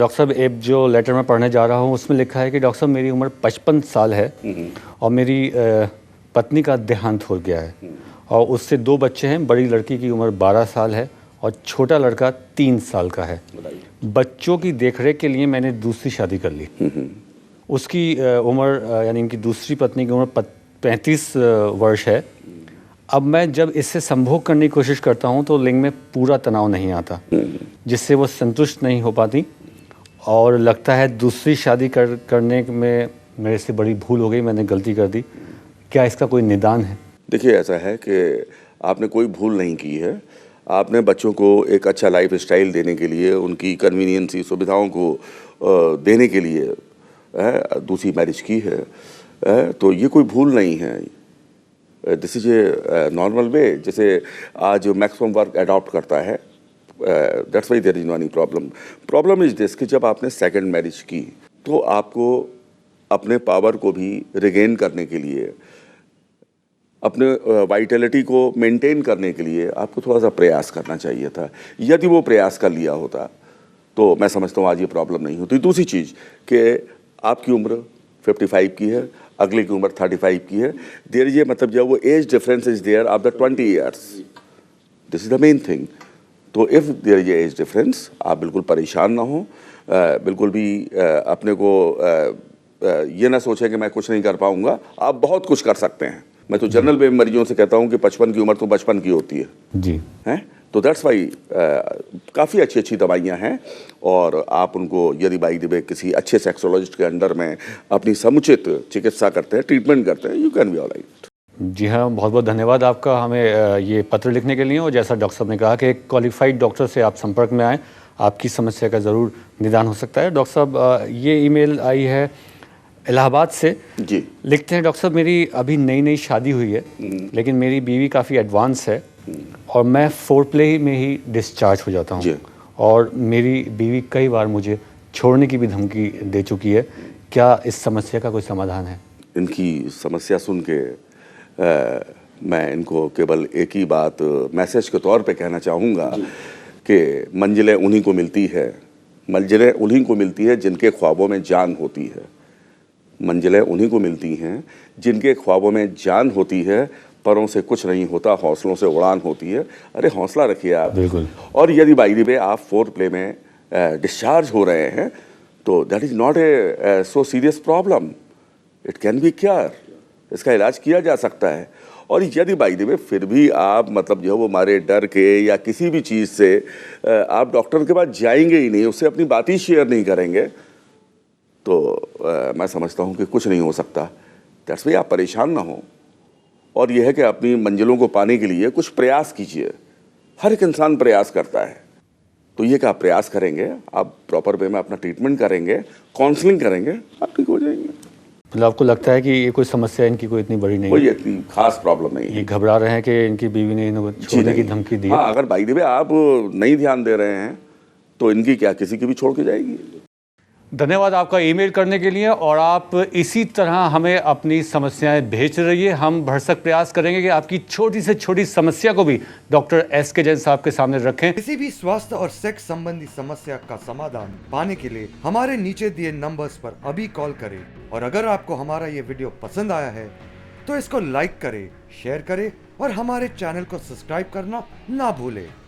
Doctor साहब एक जो लेटर मैं पढ़ने जा रहा हूँ उसमें लिखा है कि डॉक्टर साहब मेरी उम्र 55 साल है और मेरी पत्नी का देहांत हो गया है और उससे 2 बच्चे हैं। बड़ी लड़की की उम्र 12 साल है और छोटा लड़का 3 साल का है। बच्चों की देखरेख के लिए मैंने दूसरी शादी कर ली। उसकी उम्र यानी इनकी दूसरी पत्नी की उम्र 35 वर्ष है। अब मैं जब इससे संभोग करने की कोशिश करता हूँ तो लिंग में पूरा तनाव नहीं आता, जिससे वो संतुष्ट नहीं हो पाती और लगता है दूसरी शादी करने में मेरे से बड़ी भूल हो गई, मैंने गलती कर दी। क्या इसका कोई निदान है? देखिए, ऐसा है कि आपने कोई भूल नहीं की है। आपने बच्चों को एक अच्छा लाइफ स्टाइल देने के लिए, उनकी कन्वीनियंस सुविधाओं को देने के लिए दूसरी मैरिज की है। तो ये कोई भूल नहीं है। This is a normal way. जैसे आज मैक्सिमम वर्क अडॉप्ट करता है, that's why there is no any problem. Problem is this कि जब आपने सेकंड मैरिज की तो आपको अपने पावर को भी रिगेन करने के लिए, अपने वाइटलिटी को मेंटेन करने के लिए आपको थोड़ा सा प्रयास करना चाहिए था। यदि वो प्रयास कर लिया होता तो मैं समझता हूँ आज ये प्रॉब्लम नहीं होती। दूसरी चीज़ कि आपकी उम्र 55 की है, अगले की उम्र 35 की है। देयर इज, मतलब जब वो age difference is there of the 20 years, this is the main thing. तो if there is age difference, आप बिल्कुल परेशान ना हो, बिल्कुल भी अपने को ये ना सोचें कि मैं कुछ नहीं कर पाऊंगा। आप बहुत कुछ कर सकते हैं। मैं तो जनरल वे मरीजों से कहता हूँ कि 55 की उम्र तो बचपन की होती है जी, हैं। तो दैट्स वाई काफ़ी अच्छी अच्छी दवाइयाँ हैं और आप उनको यदि बाई द वे किसी अच्छे सेक्सोलॉजिस्ट के अंडर में अपनी समुचित चिकित्सा करते हैं, ट्रीटमेंट करते हैं, यू कैन बी ऑलराइट। जी हाँ, बहुत बहुत धन्यवाद आपका हमें ये पत्र लिखने के लिए। और जैसा डॉक्टर साहब ने कहा कि एक क्वालिफाइड डॉक्टर से आप संपर्क में आएँ, आपकी समस्या का ज़रूर निदान हो सकता है। डॉक्टर साहब ये ईमेल आई है इलाहाबाद से। जी, लिखते हैं, डॉक्टर साहब मेरी अभी नई नई शादी हुई है लेकिन मेरी बीवी काफ़ी एडवांस है और मैं फोरप्ले में ही डिस्चार्ज हो जाता हूँ और मेरी बीवी कई बार मुझे छोड़ने की भी धमकी दे चुकी है। क्या इस समस्या का कोई समाधान है? इनकी समस्या सुन के मैं इनको केवल एक ही बात मैसेज के तौर पे कहना चाहूँगा कि मंजिलें उन्हीं को मिलती है, मंजिलें उन्हीं को मिलती है जिनके ख्वाबों में जान होती है। मंजिलें उन्हीं को मिलती हैं जिनके ख्वाबों में जान होती है। परों से कुछ नहीं होता, हौसलों से उड़ान होती है। अरे हौसला रखिए आप। बिल्कुल। और यदि बाई द वे आप फोरप्ले में डिस्चार्ज हो रहे हैं तो that is not a so serious problem, it can be cure. इसका इलाज किया जा सकता है। और यदि बाई द वे फिर भी आप मतलब जो है वो हमारे डर के या किसी भी चीज़ से आप डॉक्टर के पास जाएंगे ही नहीं, उससे अपनी बात ही शेयर नहीं करेंगे, तो मैं समझता हूँ कि कुछ नहीं हो सकता। दैट्स वाई आप परेशान ना हो और यह है कि अपनी मंजिलों को पाने के लिए कुछ प्रयास कीजिए। हर एक इंसान प्रयास करता है, तो ये कि आप प्रयास करेंगे, आप प्रॉपर वे में अपना ट्रीटमेंट करेंगे, काउंसलिंग करेंगे, आप ठीक हो जाएंगे। मतलब आपको लगता है कि ये कोई समस्या इनकी कोई इतनी बड़ी नहीं है? कोई इतनी खास प्रॉब्लम नहीं है। ये घबरा रहे हैं कि इनकी बीवी ने इनको छोड़ने की धमकी दी है। हाँ, अगर बाई द वे आप नहीं ध्यान दे रहे हैं तो इनकी क्या किसी की भी छोड़ के जाएगी। धन्यवाद आपका ईमेल करने के लिए और आप इसी तरह हमें अपनी समस्याएं भेजते रहिए। हम भरसक प्रयास करेंगे कि आपकी छोटी से छोटी समस्या को भी डॉक्टर एस.के. जैन साहब के सामने रखें। किसी भी स्वास्थ्य और सेक्स संबंधी समस्या का समाधान पाने के लिए हमारे नीचे दिए नंबर्स पर अभी कॉल करें। और अगर आपको हमारा ये वीडियो पसंद आया है तो इसको लाइक करें, शेयर करें और हमारे चैनल को सब्सक्राइब करना ना भूलें।